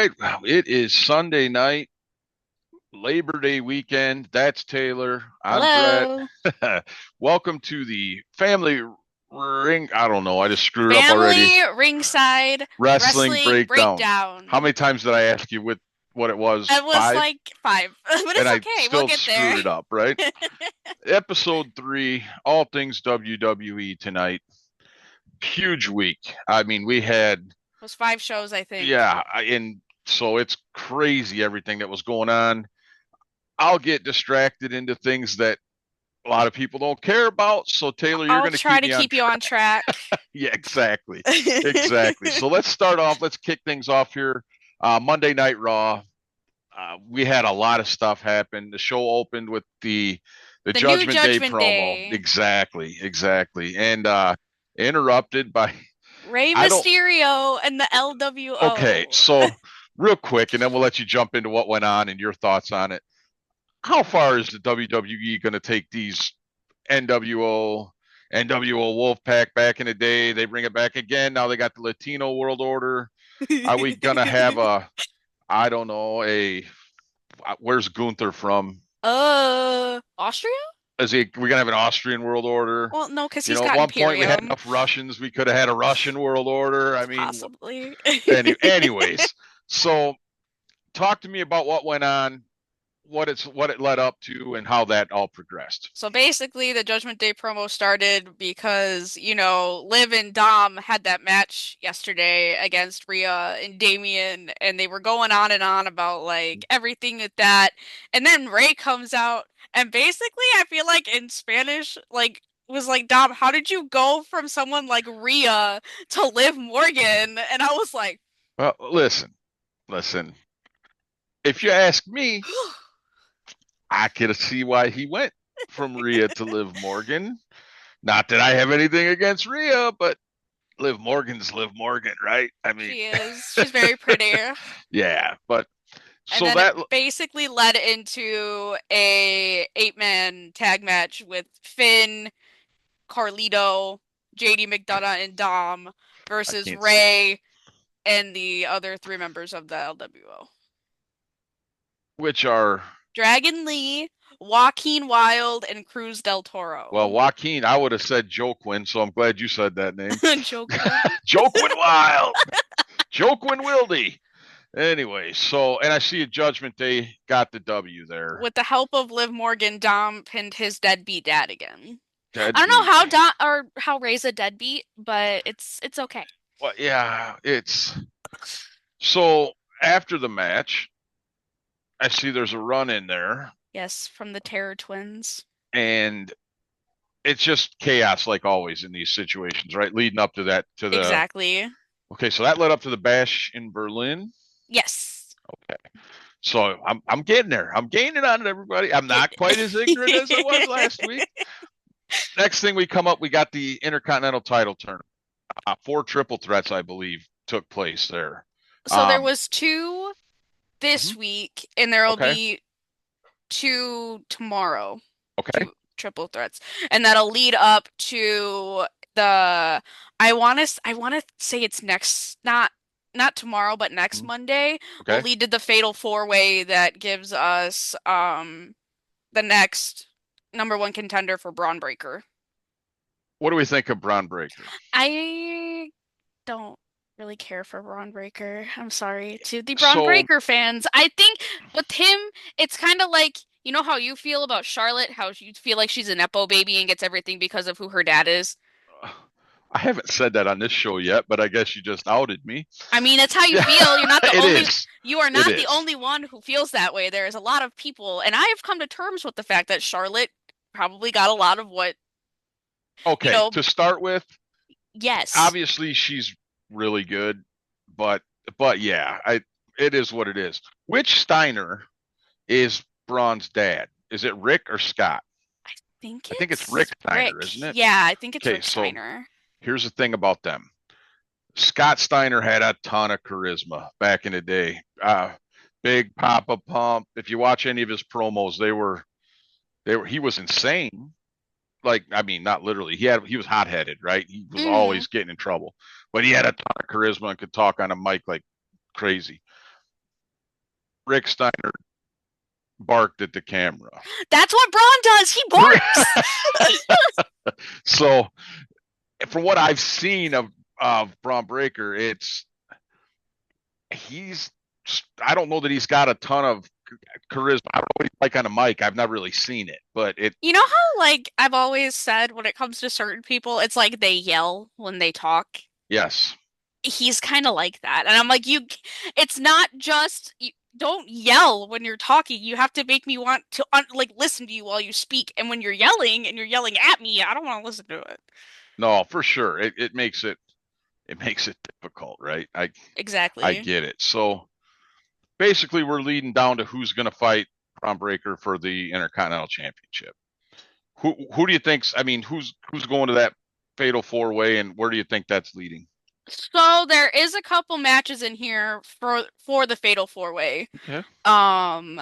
right. It is Sunday night, Labor Day weekend. That's Taylor. I'm Brett. Hello. Welcome to the Family Ring. I don't know. I just screwed it up already. Family Ringside Wrestling Wrestling breakdown. How Breakdown. many times did I ask you what it was? It was Five? like five, but And it's I okay. We'll still get there. screwed it up, right? Episode 3, all things WWE tonight. Huge week. I mean, we had, It was 5 shows, I think. yeah, and so it's crazy everything that was going on. I'll get distracted into things that a lot of people don't care about. So Taylor, you're I'll going to try keep to me on keep you track. on track. Yeah, exactly. Exactly. So let's start off. Let's kick things off here. Monday Night Raw. We had a lot of stuff happen. The show opened with the The new Judgment Day Judgment promo. Day. Exactly, exactly. And interrupted by Rey I don't Mysterio and the okay, LWO. so real quick and then we'll let you jump into what went on and your thoughts on it. How far is the WWE going to take these NWO, NWO Wolfpack back in the day? They bring it back again. Now they got the Latino World Order. Are we going to have I don't know, where's Gunther from? Austria? We're going to have an Austrian World Order? Well, no, because You he's know, at got one point we had Imperium. enough Russians. We could have had a Russian World Order. I mean, Possibly. anyways, so talk to me about what went on, what it led up to, and how that all progressed. So basically, the Judgment Day promo started because, Liv and Dom had that match yesterday against Rhea and Damien, and they were going on and on about like everything with that. And then Ray comes out, and basically, I feel like in Spanish, like, was like, Dom, how did you go from someone like Rhea to Liv Morgan? And I was like, Well, listen. If you ask me, I could see why he went from Rhea to Liv Morgan. Not that I have anything against Rhea, but Liv Morgan's Liv Morgan, right? I mean, she is. She's very pretty. yeah. But And so then it that basically led into a 8-man tag match with Finn, Carlito, JD McDonough, and Dom I versus can't see, Ray and the other 3 members of the LWO. which are Dragon Lee, Joaquin Wilde, and Cruz del well, Toro. Joaquin. I would have said Joaquin, so I'm glad you said that name. Joquin. Joaquin Wild, Joaquin Wildy. Anyway, so and I see a Judgment Day got the W there. With the help of Liv Morgan, Dom pinned his deadbeat dad again. I don't know Deadbeat. how Dom or how Ray's a deadbeat, but it's okay. Well, yeah, it's so after the match, I see there's a run in there, Yes, from the Terror Twins. and it's just chaos like always in these situations, right? Leading up to that to the Exactly. okay, so that led up to the bash in Berlin. Yes. Okay. So I'm getting there. I'm gaining on it, everybody. I'm Get not quite as ignorant as I was last week. Next thing we come up, we got the Intercontinental title tournament. 4 triple threats, I believe, took place there. So there Um, was two this mhm, week, and there'll okay, be two tomorrow, okay. two triple threats, and that'll lead up to the. I want to say it's next, not tomorrow, but next Mhm. Monday will Okay. lead to the Fatal Four Way that gives us the next number one contender for Braun Breaker. What do we think of Braun Breaker? I don't really care for Braun Breaker. I'm sorry to the Braun So Breaker fans. I think with him, it's kind of like, you know how you feel about Charlotte, how you feel like she's a nepo baby and gets everything because of who her dad is. I haven't said that on this show yet, but I guess you just outed me. I mean, it's how you Yeah, feel. it is. You are It not the is. only one who feels that way. There is a lot of people, and I have come to terms with the fact that Charlotte probably got a lot of what, you Okay, know, to start with, yes. obviously she's really good, but but yeah, I it is what it is. Which Steiner is Braun's dad? Is it Rick or Scott? Think I think it's Rick it's Steiner, Rick. isn't it? Yeah, I think it's Okay, Rick so Steiner. here's the thing about them. Scott Steiner had a ton of charisma back in the day. Big Papa Pump. If you watch any of his promos, they were he was insane. Like, I mean, not literally. He was hot headed, right? He was Hmm. always getting in trouble. But he had a ton of charisma and could talk on a mic like crazy. Rick Steiner barked at the camera. That's what Braun does. He barks. So, from what I've seen of Braun Breaker, he's I don't know that he's got a ton of charisma. I don't know what he's like on a mic. I've never really seen it, but it You know how, like, I've always said when it comes to certain people, it's like they yell when they talk? yes. He's kind of like that. And I'm like, it's not just, you don't yell when you're talking. You have to make me want to, like, listen to you while you speak. And when you're yelling and you're yelling at me, I don't want to listen to it. No, for sure. It makes it difficult, right? I Exactly. get it. So basically we're leading down to who's going to fight Braun Breaker for the Intercontinental Championship. Who do you think's? I mean, who's going to that fatal four way, and where do you think that's leading? So there is a couple matches in here for the Fatal Four Way. Okay. Um,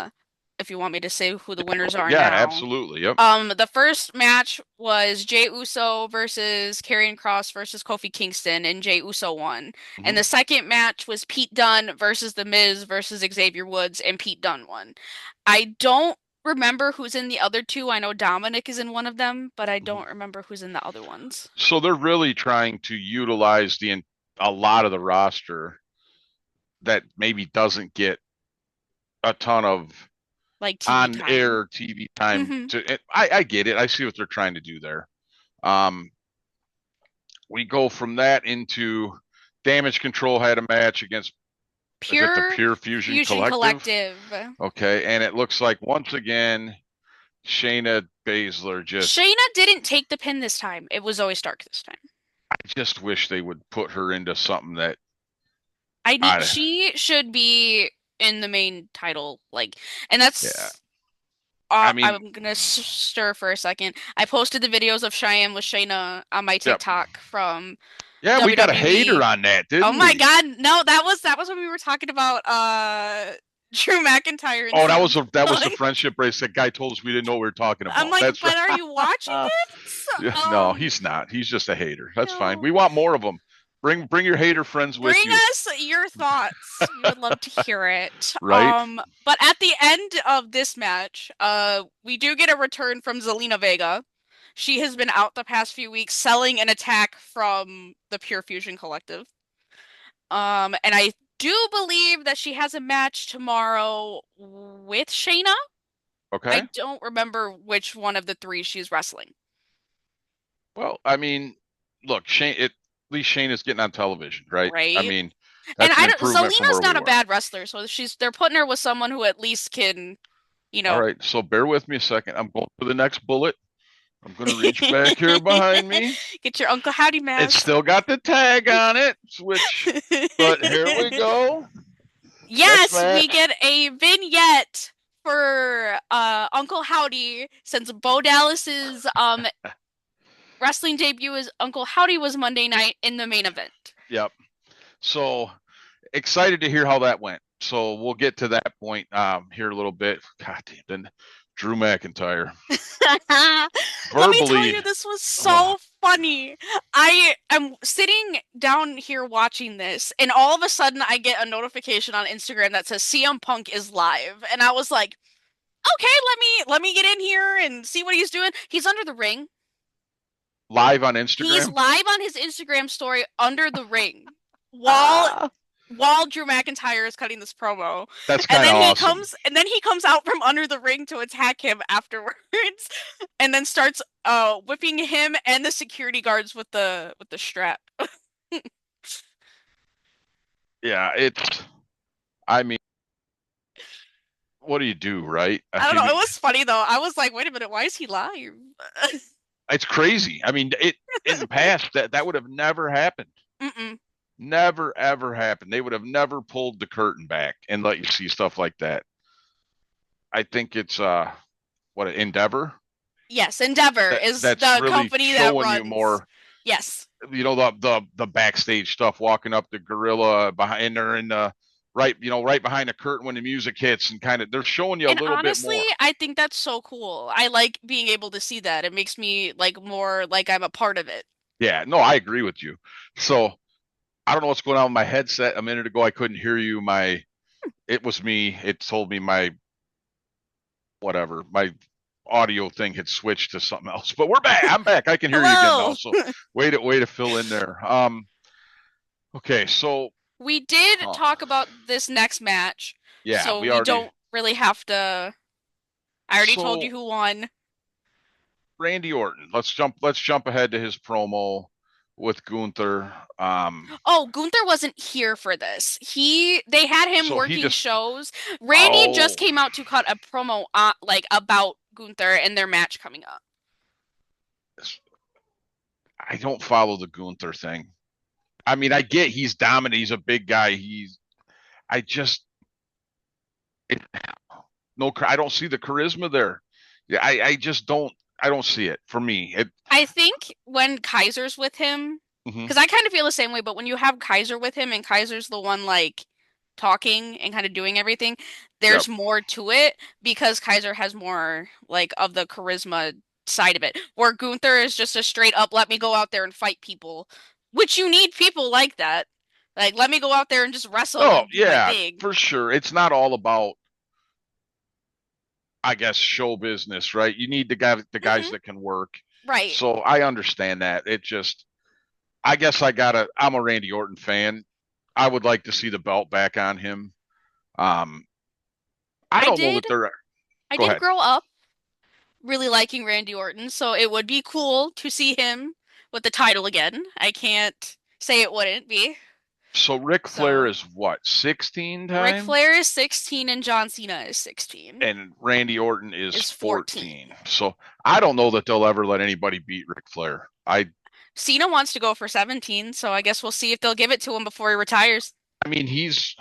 if you want me to say who the winners are Yeah, now. absolutely. Yep. The first match was Jey Uso versus Karrion Kross versus Kofi Kingston, and Jey Uso won. And Hmm. the second match was Pete Dunne versus The Miz versus Xavier Woods, and Pete Dunne won. I don't remember who's in the other two. I know Dominic is in one of them, but I Hmm. don't remember who's in the other ones. So they're really trying to utilize a lot of the roster that maybe doesn't get a ton of Like TV on time. air TV time. Hmm. I get it. I see what they're trying to do there. Um, we go from that into Damage Control had a match against, is it the Pure Pure Fusion Fusion Collective? Collective. Okay, and it looks like once again Shayna Baszler just. Shayna didn't take the pin this time. It was always Stark this time. I just wish they would put her into something that I need I. she should be in the main title, like, and Yeah, that's I mean, I'm gonna stir for a second. I posted the videos of Cheyenne with Shayna on my yep, TikTok from yeah, we got a hater WWE. on that, Oh didn't my we? God, no, that was when we were talking about Drew McIntyre and Oh, that CM was that was the Punk. friendship race. That guy told us we didn't know what we were talking I'm about. like, That's but are you watching right. it? Yeah, no, he's not. He's just a hater. That's fine. No. We want more of them. Bring your hater friends with Bring you, us your thoughts. We would love to hear it. right? But at the end of this match, we do get a return from Zelina Vega. She has been out the past few weeks selling an attack from the Pure Fusion Collective. And I do believe that she has a match tomorrow with Shayna. I Okay. don't remember which one of the three she's wrestling. Well, I mean, look, at least Shane is getting on television, right? I Right? mean, And that's an I don't, improvement from Zelina's where we not a were. bad wrestler, so they're putting her with someone who at least can, you All know, right, so bear with me a second. I'm going for the next bullet. I'm going to reach back here behind me. get your Uncle Howdy It's mask. still got the tag on it, which, but here we go. Next Yes, we match. get a vignette for Uncle Howdy since Bo Dallas's wrestling debut as Uncle Howdy was Monday night in the main event. Yep. So excited to hear how that went. So we'll get to that point here a little bit. God damn, then Drew McIntyre Let me tell verbally. you, this was Oh, so funny. I am sitting down here watching this, and all of a sudden I get a notification on Instagram that says CM Punk is live, and I was like, okay, let me get in here and see what he's doing. He's under the ring. live on He's Instagram. live on his Instagram story under the ring while Ah, while Drew McIntyre is cutting this promo. that's And kind of then he awesome. comes and then he comes out from under the ring to attack him afterwards and then starts whipping him and the security guards with the strap. Yeah, it's. I mean, what do you do, right? I I don't know. It mean, was funny though. I was like, wait a minute, why is he live? it's crazy. I mean, it in the past that would have never happened. Mm-mm. Never ever happened. They would have never pulled the curtain back and let you see stuff like that. I think it's what an endeavor Yes, Endeavor is that's the really company that showing you runs. more. Yes. The backstage stuff, walking up the gorilla behind her and right right behind the curtain when the music hits and kind of they're showing you a And little bit honestly, more. I think that's so cool. I like being able to see that. It makes me like more like I'm a part of it. Yeah, no, I agree with you. So I don't know what's going on with my headset. A minute ago, I couldn't hear you. My It was me. It told me my whatever, my audio thing had switched to something else. But we're back. I'm back. I can hear you again now. Hello. So way to fill in there. Okay, so We did huh, talk about this next match, yeah, so we we already don't really have to. I already told you so who won. Randy Orton. Let's jump ahead to his promo with Gunther. Oh, Gunther wasn't here for this. They had him So he working just shows. Randy just oh came out to cut a promo like about Gunther and their match coming up. I don't follow the Gunther thing. I mean, I get he's dominant. He's a big guy. I just it, no. I don't see the charisma there. Yeah, I just don't. I don't see it for me. I think when Kaiser's with him, Mhm. because I kind of feel the same way, but when you have Kaiser with him and Kaiser's the one like talking and kind of doing everything, Yep. there's more to it because Kaiser has more like of the charisma side of it. Where Gunther is just a straight up, let me go out there and fight people, which you need people like that. Like, let me go out there and just wrestle Oh and do my yeah, thing. for sure. It's not all about, I guess, show business, right? You need the guys Hmm. that can work. Right. So I understand that. It just, I guess I'm a Randy Orton fan. I would like to see the belt back on him. Um, I I don't know did that they're. I Go did ahead. grow up really liking Randy Orton, so it would be cool to see him with the title again. I can't say it wouldn't be. So Ric Flair So is what, 16 Ric time? Flair is 16 and John Cena is 16. And Randy Orton is Is 14. 14. So I don't know that they'll ever let anybody beat Ric Flair. Cena wants to go for 17, so I guess we'll see if they'll give it to him before he retires. I mean, he's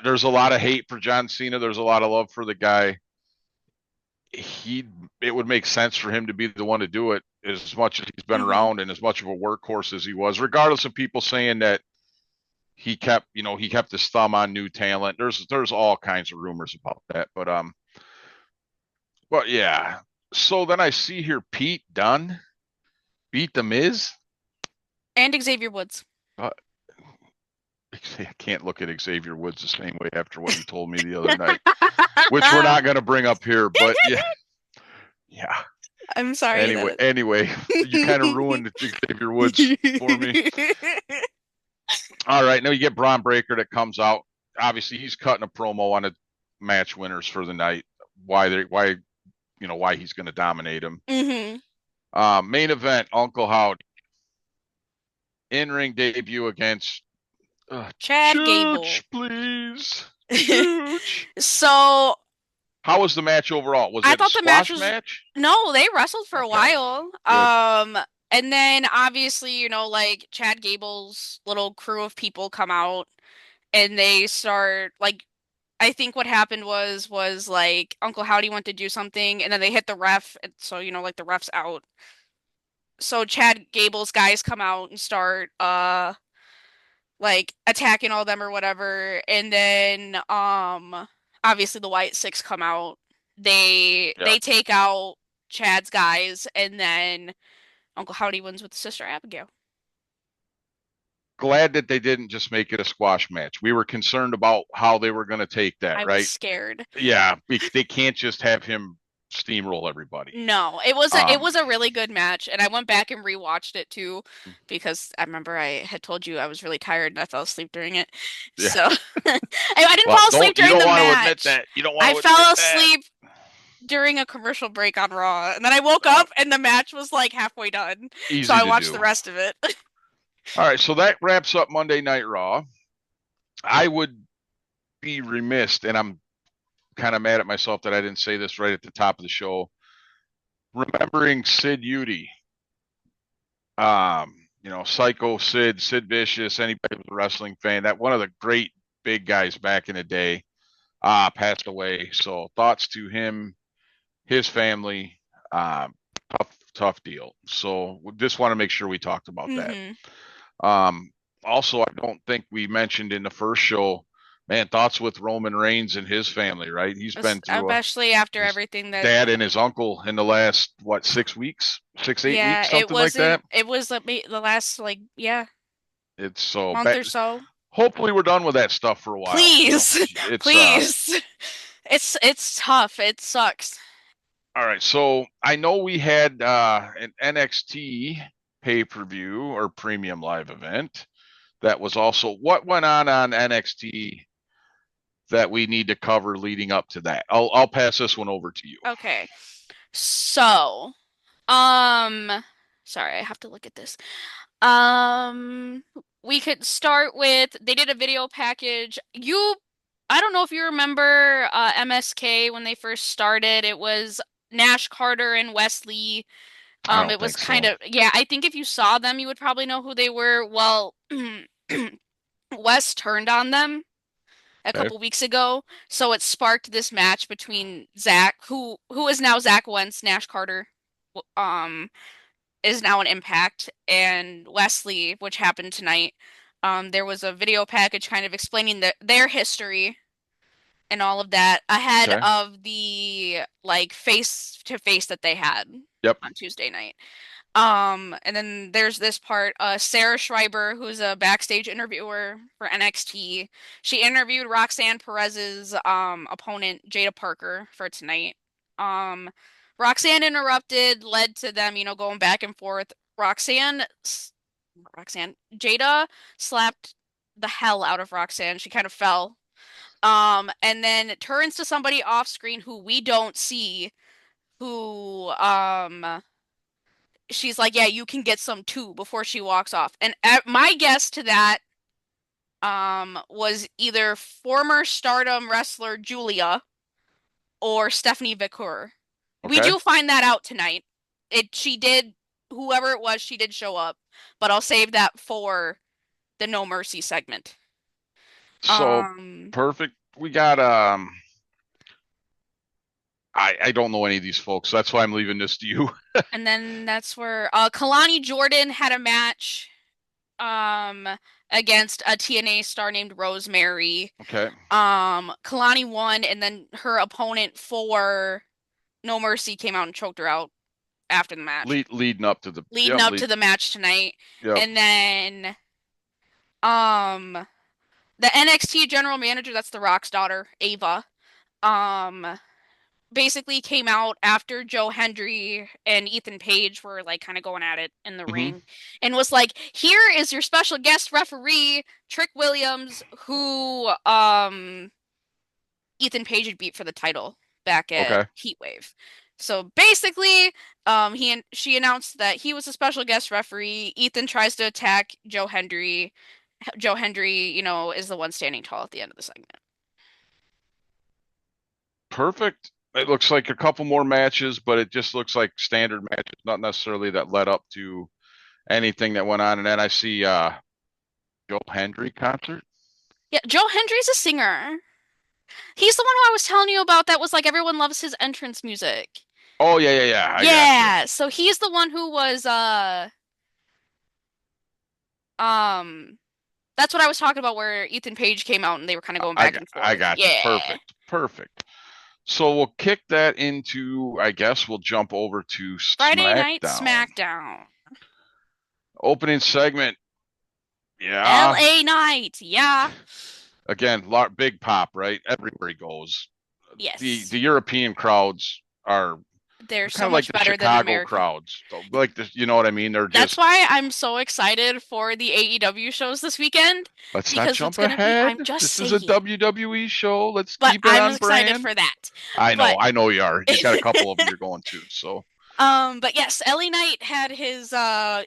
there's a lot of hate for John Cena. There's a lot of love for the guy. he it would make sense for him to be the one to do it as much as he's been Hmm. around and as much of a workhorse as he was, regardless of people saying that he kept his thumb on new talent. There's all kinds of rumors about that, but yeah. So then I see here Pete Dunne beat the Miz. And Xavier Woods. Uh, I can't look at Xavier Woods the same way after what you told me the other night, which we're not going to bring up here. But yeah, yeah. I'm sorry Anyway, you kind of ruined Xavier Woods for me. that. All right, now you get Braun Breaker that comes out. Obviously, he's cutting a promo on the match winners for the night. Why he's going to dominate him. Hmm. Main event: Uncle Howdy in ring debut against Chad Gable. Chooch, please, Chooch. So How was the match overall? Was I it a thought the match squash was match? no, they wrestled for a Okay, while. good. And then obviously, like Chad Gable's little crew of people come out and they start like I think what happened was like Uncle Howdy went to do something and then they hit the ref and so like the ref's out. So Chad Gable's guys come out and start like attacking all of them or whatever and then obviously the White Six come out. Yeah. They take out Chad's guys and then Uncle Howdy wins with Sister Abigail. Glad that they didn't just make it a squash match. We were concerned about how they were going to take that, I was right? scared. Yeah, they can't just have him steamroll everybody. No, it Um, was a really good match, and I went back and rewatched it too because I remember I had told you I was really tired and I fell asleep during it. yeah. So I didn't Well, fall asleep don't you during don't the want to admit match. that. You don't want I to admit fell that. asleep during a commercial break on Raw, and then I woke Uh, up and the match was like halfway done. So Easy I to watched do. the rest of it. All right, so that wraps up Monday Night Raw. I would be remiss, and I'm kind of mad at myself that I didn't say this right at the top of the show. Remembering Sid Udy, Psycho Sid, Sid Vicious, anybody who's a wrestling fan, that one of the great big guys back in the day, passed away. So thoughts to him, his family. Tough deal. So we just want to make sure we talked about that. Hmm. Um, Also, I don't think we mentioned in the first show, man, thoughts with Roman Reigns and his family, right? He's been through Especially after his everything that dad and his uncle in the last, what, 6 weeks, 8 weeks, yeah, it something like wasn't that. it was the last like yeah, It's so month bad. or so. hopefully we're done with that stuff for a while. Please, It's please. It's tough. It sucks. all right. So I know we had an NXT pay-per-view or premium live event that was also what went on NXT that we need to cover leading up to that. I'll pass this one over to you. Okay. So, um, sorry, I have to look at this. Um, we could start with they did a video package. I don't know if you remember MSK when they first started. It was Nash Carter and Wesley. I don't It was think kind so. of yeah, I think if you saw them, you would probably know who they were. Well, Wes turned on them a Okay. couple weeks ago, so it sparked this match between Zach, who is now Zach Wentz, Nash Carter, um, is now an Impact, and Wesley, which happened tonight. There was a video package kind of explaining their history and all of that ahead Okay. of the like face to face that they had Yep. on Tuesday night. And then there's this part, Sarah Schreiber, who's a backstage interviewer for NXT. She interviewed Roxanne Perez's opponent, Jada Parker, for tonight. Um, Roxanne interrupted, led to them, going back and forth. Jada slapped the hell out of Roxanne. She kind of fell. And then it turns to somebody off screen who we don't see, who she's like, "Yeah, you can get some too," before she walks off. And my guess to that was either former Stardom wrestler Julia or Stephanie Vicour. We Okay. do find that out tonight. She did, whoever it was, she did show up, but I'll save that for the No Mercy segment. So Um, perfect. We got I don't know any of these folks. That's why I'm leaving this to you. and then that's where Kalani Jordan had a match um against a TNA star named Rosemary. Okay. Kalani won, and then her opponent for No Mercy came out and choked her out after the match, Leading up to the leading up to the match tonight. yep. And then um the NXT general manager, that's The Rock's daughter, Ava, um basically came out after Joe Hendry and Ethan Page were like kind of going at it in the Hmm. ring and was like, "Here is your special guest referee, Trick Williams, who Ethan Page had beat for the title back at Okay. Heatwave." So basically, she announced that he was a special guest referee. Ethan tries to attack Joe Hendry. Joe Hendry, is the one standing tall at the end of the segment. Perfect. It looks like a couple more matches, but it just looks like standard matches, not necessarily that led up to anything that went on. And then I see Joe Hendry concert. Yeah, Joe Hendry's a singer. He's the one who I was telling you about that was like everyone loves his entrance music. Oh yeah. I got you. Yeah, so he's the one who was um that's what I was talking about where Ethan Page came out and they were kind of going back and I forth. got you. Yeah. Perfect. So we'll kick that into. I guess we'll jump over to Friday Night SmackDown. SmackDown. Opening segment. Yeah. LA Knight. Yeah. Again, big pop, right? Everywhere he goes. The Yes. European crowds are They're they're kind so of like much the better than Chicago American. crowds. So, like this, you know what I mean? They're That's just why I'm so excited for the AEW shows this weekend let's not because jump it's gonna be, ahead. I'm just This is a saying. WWE show. Let's But keep it I'm on excited brand. for that. But I know you are. You got a couple of them you're going to. So But yes, LA Knight had his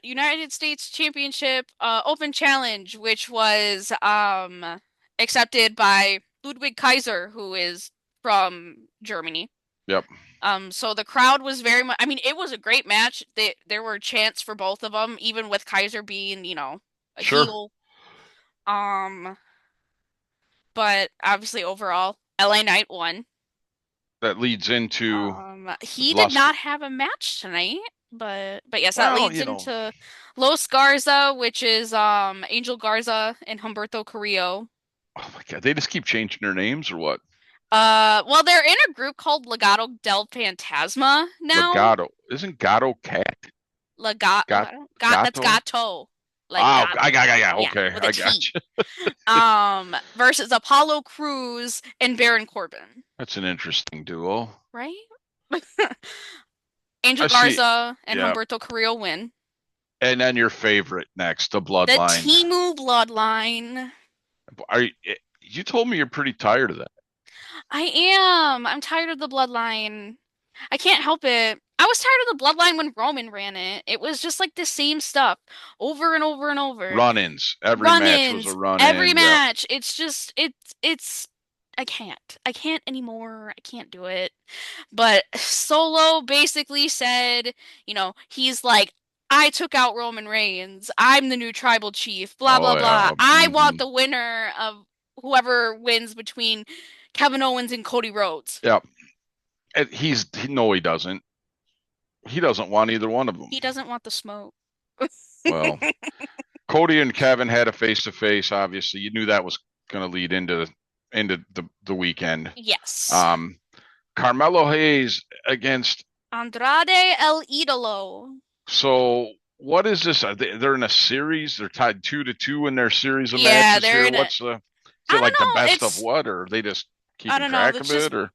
United States Championship Open Challenge, which was accepted by Ludwig Kaiser, who is from Germany. yep, So the crowd was very much, I mean, it was a great match. There were chants for both of them, even with Kaiser being, a sure. heel. Um, but obviously overall, LA Knight won. That leads into He did Las. not have a match tonight, but yes, that Well, leads into Los Garza, which is Angel Garza and Humberto Carrillo. oh my God, they just keep changing their names or what? Well, they're in a group called Legado del Fantasma now. Legato isn't Gato cat? Legato, Got that's Gato? Gato. like not, I yeah, okay, with a I got T. you. Versus Apollo Crews and Baron Corbin, That's an interesting duo. right? Angel I see. Garza and Yeah. Humberto Carrillo win. And then your favorite next, the The Bloodline. Timu Bloodline. Are you, you told me you're pretty tired of that. I am. I'm tired of the Bloodline. I can't help it. I was tired of the Bloodline when Roman ran it. It was just like the same stuff over and over and over. Run-ins. Every match was a Run-ins, every run-in. Yeah. match. It's just it's I can't. I can't anymore. I can't do it. But Solo basically said, he's like, I took out Roman Reigns. I'm the new tribal chief, blah, Oh blah, blah. yeah. I want the winner of whoever wins between Kevin Owens and Cody Rhodes. Yeah. And no, he doesn't. He doesn't want either one of them. He doesn't want the smoke. Well, Cody and Kevin had a face-to-face. Obviously, you knew that was going to lead into the weekend. Yes. Um, Carmelo Hayes against. Andrade El Idolo. So what is this? They're in a series. They're tied 2-2 in their series of Yeah, matches they're here. in a, What's the? Is it I like the don't know. best of what, or are they just I keeping don't know. track That's of just it, or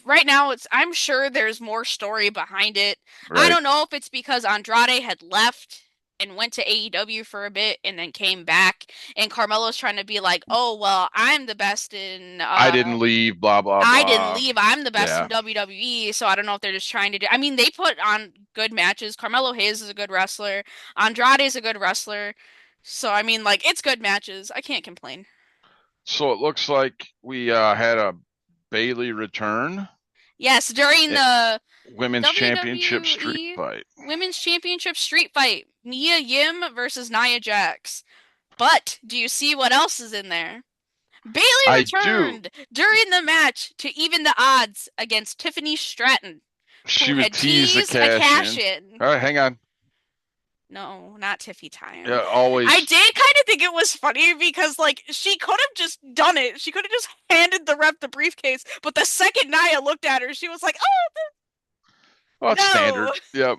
right now I'm sure there's more story behind it. I right? don't know if it's because Andrade had left and went to AEW for a bit and then came back and Carmelo's trying to be like, "Oh, well, I'm the best in I didn't leave. Blah blah I didn't blah. leave. I'm the best in Yeah. WWE." So I don't know if they're just trying to do I mean, they put on good matches. Carmelo Hayes is a good wrestler. Andrade is a good wrestler. So I mean, like it's good matches. I can't complain. So it looks like we had a Bailey return, Yes, during eh, the women's championship street WWE fight. Women's Championship Street Fight, Mia Yim versus Nia Jax. But do you see what else is in there? Bailey I do. returned during the match to even the odds against Tiffany Stratton, She who would had tease the teased a cash cash in. in. All right, hang on. No, not Tiffy Yeah, time. I always. did kind of think it was funny because, like, she could have just done it. She could have just handed the ref the briefcase. But the second Nia looked at her, she was like, Well, it's oh, standard. Yep.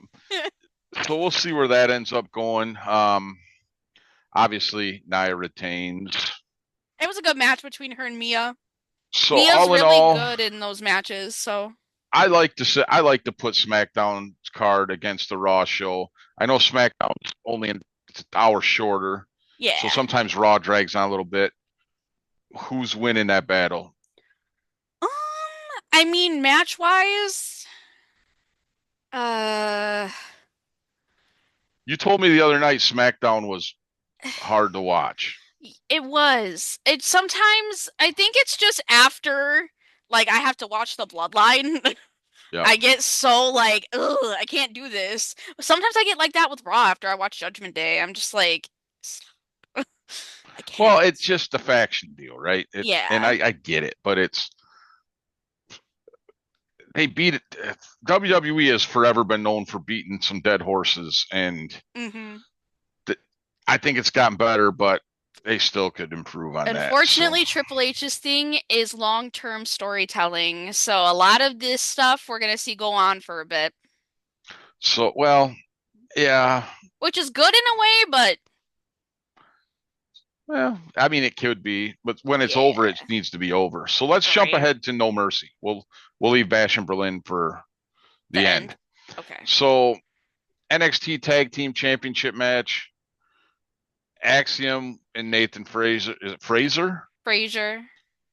So we'll see where that ends up going. Obviously, Nia retains. it was a good match between her and Mia. So Mia's all in really all, good in those matches, so I like to put SmackDown's card against the Raw show. I know SmackDown's only an hour shorter, so yeah. sometimes Raw drags on a little bit. Who's winning that battle? Um, I mean, match wise, uh, You told me the other night SmackDown was hard to watch. it was. It sometimes I think it's just after like I have to watch the Bloodline. Yeah. I get so like, ugh, I can't do this. Sometimes I get like that with Raw after I watch Judgment Day. I'm just like, I Well, can't. it's just a faction deal, right? And Yeah. I get it, but they beat it. WWE has forever been known for beating some dead horses, and hmm th- I think it's gotten better, but they still could improve on that. Unfortunately, Triple H's thing is long-term storytelling. So a lot of this stuff we're gonna see go on for a bit, well, yeah. which is good in a way, but Well, I mean, it could be, but when it's over, it yeah, needs to be over. So let's jump right. ahead to No Mercy. We'll leave Bash and Berlin for The the end. end. Okay. So NXT Tag Team Championship match. Axiom and Nathan Fraser. Is it Fraser? Frazier.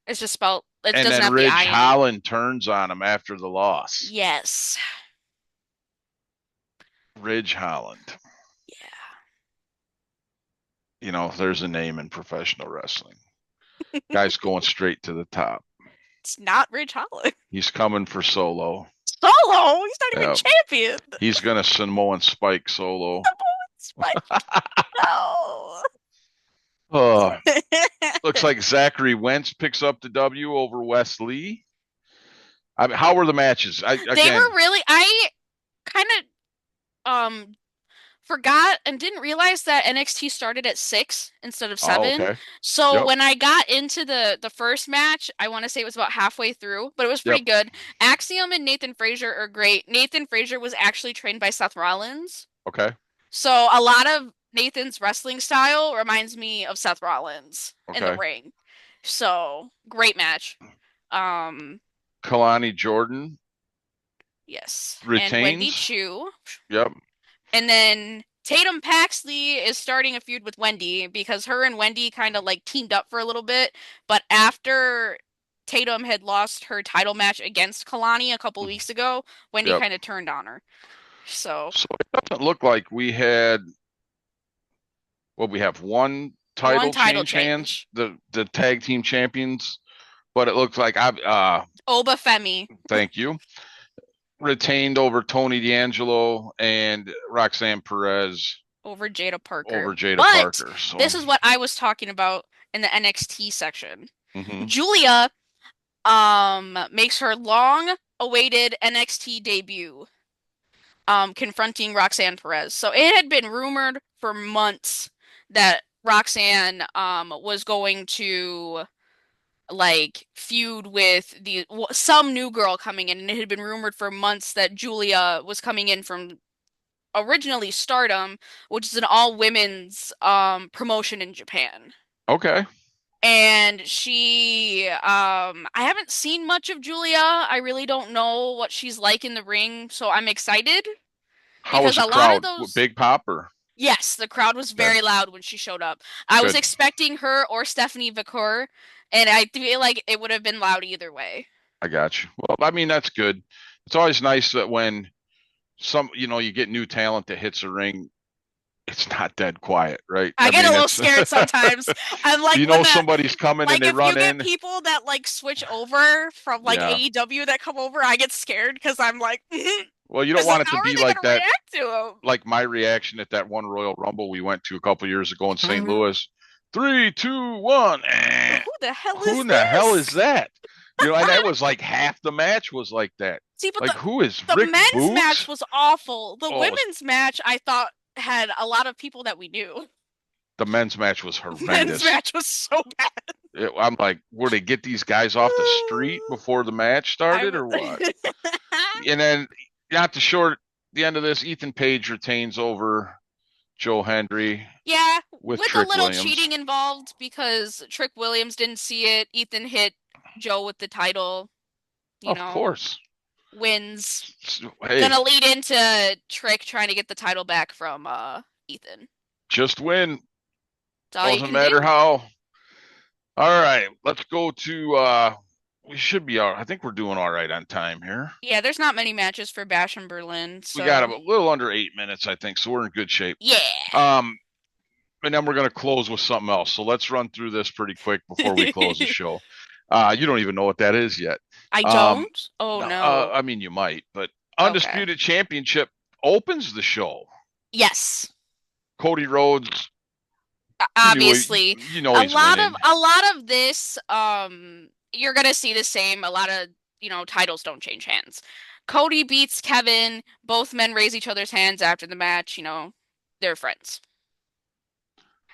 It's just spelled. It And doesn't then have the Ridge I in it. Holland turns on him after the loss. Yes. Ridge Holland. Yeah. You know, there's a name in professional wrestling. Guy's going straight to the top. It's not Ridge Holland. He's coming for Solo. Solo. He's not even Yeah, champion. he's gonna Samoan Spike Solo. Spike. No. Oh, looks like Zachary Wentz picks up the W over Wes Lee. I mean, how were the matches? They Again, were really. I kind of forgot and didn't realize that NXT started at 6 instead of oh 7. okay, So yep, when I got into the first match, I want to say it was about halfway through, but it was yep, pretty good. Axiom and Nathan Frazier are great. Nathan Frazier was actually trained by Seth Rollins. okay, So a lot of Nathan's wrestling style reminds me of Seth Rollins in the Okay. ring. So, great match. Um, Kalani Jordan yes. And Wendy retains. Chu. Yep. And then Tatum Paxley is starting a feud with Wendy because her and Wendy kind of like teamed up for a little bit. But after Tatum had lost her title match against Kalani a couple weeks ago, Wendy Yep. kind of turned on her. So, So it doesn't look like we had we have one one title title change hands, change. the tag team champions, but it looks like I've Oba Femi thank you. Retained over Tony D'Angelo and Roxanne Perez over Jada over Parker. Jada But Parker. So this is what I was talking about in the NXT section. mhm. Julia makes her long awaited NXT debut confronting Roxanne Perez. So it had been rumored for months that Roxanne was going to like feud with the some new girl coming in, and it had been rumored for months that Julia was coming in from originally Stardom, which is an all women's promotion in Japan. Okay. And I haven't seen much of Julia. I really don't know what she's like in the ring, so I'm excited How because was the a lot of crowd? those, Big pop or yes, the crowd was okay. very loud when she showed up. I was Good. expecting her or Stephanie Vacour, and I feel like it would have been loud either way. I got you. Well, I mean that's good. It's always nice that when you get new talent that hits a ring, it's not dead quiet, right? I I get a mean, little it's scared sometimes. I'm like when the somebody's coming and like they if you run get in. people that like switch over from like Yeah. AEW that come over, I get scared because I'm like, Well, you don't because want it how to are be they like gonna that, react to like my reaction at that one Royal Rumble we went to a couple years ago in St. him? Louis. Three, two, one. Who the hell Who is in the hell is this? that? And that was like half the match was like that. See, but Like, who is the Rick men's match Boogs? was awful. The Oh, women's match I thought had a lot of people that we knew. the men's match was The men's horrendous. match was so bad. I'm like, were they get these guys off the street before the match I started was or what? And then, not to short the end of this, Ethan Page retains over Joe Hendry Yeah, with with a Trick little Williams. cheating involved because Trick Williams didn't see it. Ethan hit Joe with the title, you Of know, course. wins. Hey, Gonna lead into Trick trying to get the title back from Ethan. just win. That's all you Doesn't can matter do. how. All right, let's go to we should be all I think we're doing all right on time here. Yeah, there's not many matches for Bash in Berlin, We got so a little under 8 minutes, I think, so we're in good shape. yeah. Um, and then we're gonna close with something else. So let's run through this pretty quick before we close the show. You don't even know what that is yet. I Um, don't? Oh no, no. I mean you might, but Okay. Undisputed Championship opens the show. Yes. Cody Rhodes, Obviously, he's winning. a lot of this you're gonna see the same. A lot of, titles don't change hands. Cody beats Kevin. Both men raise each other's hands after the match, they're friends.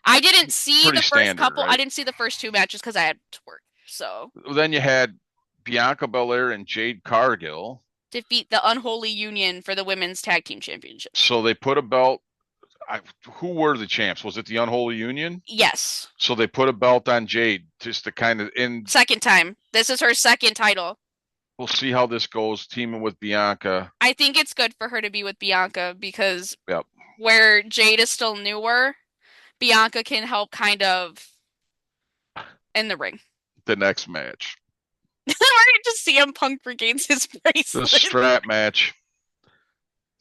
I didn't see Pretty the first standard, couple. I right? didn't see the first two matches because I had to work. So, Then you had Bianca Belair and Jade Cargill. defeat the Unholy Union for the women's tag team championship. So they put a belt. Who were the champs? Was it the Unholy Union? Yes. So they put a belt on Jade just to kind of in. Second time. This is her second title. We'll see how this goes. Teaming with Bianca. I think it's good for her to be with Bianca because Yep. where Jade is still newer, Bianca can help kind of in the ring. The next match, We're going to CM Punk regains his the bracelet. strap match.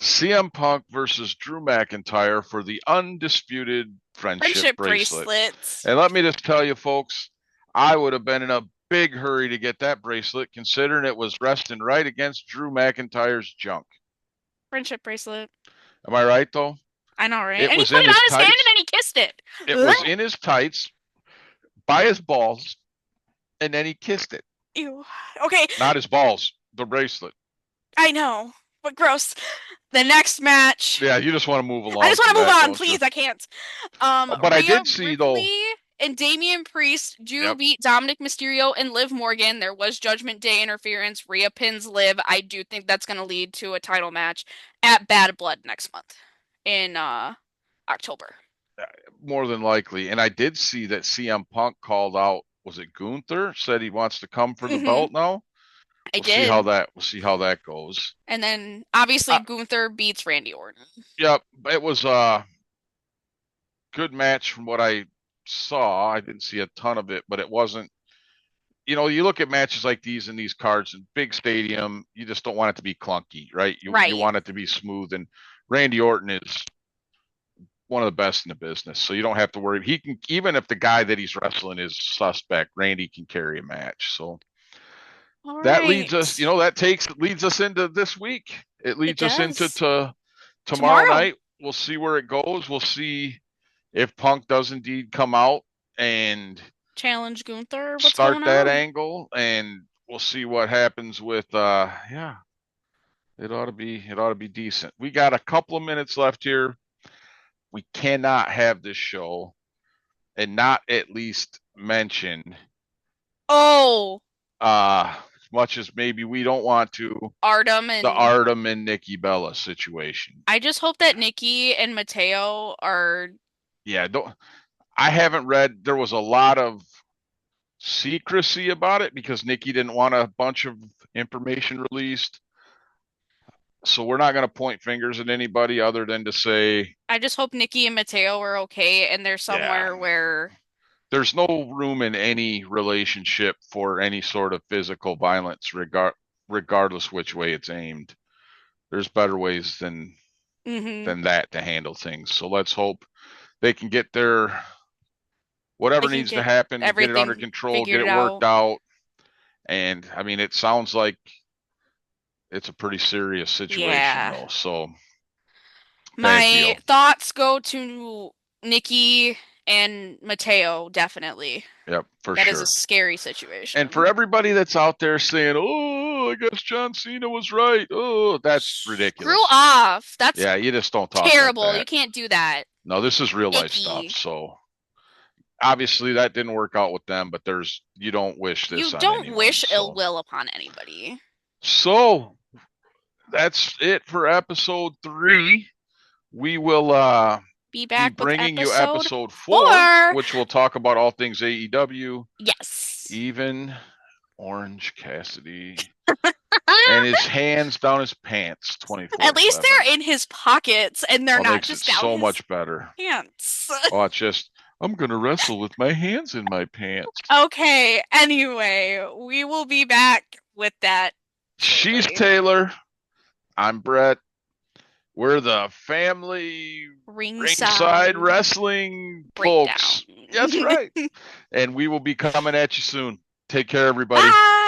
CM Punk versus Drew McIntyre for the undisputed friendship Friendship bracelet. bracelets. And let me just tell you, folks, I would have been in a big hurry to get that bracelet, considering it was resting right against Drew McIntyre's junk. Friendship bracelet. Am I right, though? I know, right? It And he was put in it on his his hand and tights. then he kissed it. It was in his tights by his balls, and then he kissed it. Ew. Okay, Not his balls, the bracelet. I know, but gross. The next match. Yeah, you just want to move I along just want from to move that, on, don't you? please. I can't. But I Rhea did see, though. Ripley and Damian Priest do Yep. beat Dominic Mysterio and Liv Morgan. There was Judgment Day interference. Rhea pins Liv. I do think that's going to lead to a title match at Bad Blood next month in October. more than likely. And I did see that CM Punk called out. Was it Gunther? Said he wants to come for the Hmm. belt now. I We'll see how did. that goes. And then obviously Uh, Gunther beats Randy Orton. yep, it was a good match from what I saw. I didn't see a ton of it, but it wasn't. You look at matches like these in these cards in big stadium, you just don't want it to be clunky, right? You Right. want it to be smooth, and Randy Orton is one of the best in the business, so you don't have to worry. He can, even if the guy that he's wrestling is suspect, Randy can carry a match. So All that leads us, right. leads us into this week. It It leads us into does. tomorrow Tomorrow, night. We'll see where it goes. We'll see if Punk does indeed come out and challenge Gunther. What's start going that on? angle, and we'll see what happens with yeah, it ought to be decent. We got a couple of minutes left here. We cannot have this show and not at least mention Oh, as much as maybe we don't want to, Artem the and Artem and Nikki Bella situation. I just hope that Nikki and Mateo are. Yeah, don't I haven't read. There was a lot of secrecy about it because Nikki didn't want a bunch of information released. So we're not going to point fingers at anybody other than to say, I just hope Nikki and Mateo are okay and they're yeah, somewhere where. there's no room in any relationship for any sort of physical violence, regardless which way it's aimed. There's better ways Hmm. than that to handle things. So let's hope they can get their They whatever can needs to get happen to get it under everything control, get figured it out. worked out. And I mean, it sounds like it's a pretty serious situation, Yeah. though. So bad My deal. thoughts go to Nikki and Mateo, definitely. Yep, for That is a sure. scary And for situation. everybody that's out there saying, "Oh, I guess John Cena was right," oh, that's Screw ridiculous. off. That's Yeah, you just don't talk like terrible. You that. can't do that. No, this is real life stuff. Icky. So obviously that didn't work out with them, but you don't wish this You on don't anyone. wish ill So will upon anybody. so that's it for episode 3. We will Be be back with bringing you episode episode 4, 4. which will talk about all things AEW, Yes. even Orange Cassidy and his hands down his pants At least 24/7. they're in his pockets and they're Oh, not makes it just down so his much better. pants. Oh, it's just I'm gonna wrestle with my hands in my pants. Okay, anyway, we will be back with that She's shortly. Taylor. I'm Brett. We're the Family Ringside Ringside Wrestling breakdown. folks. That's right. And we will be coming at you soon. Take care, everybody. Bye.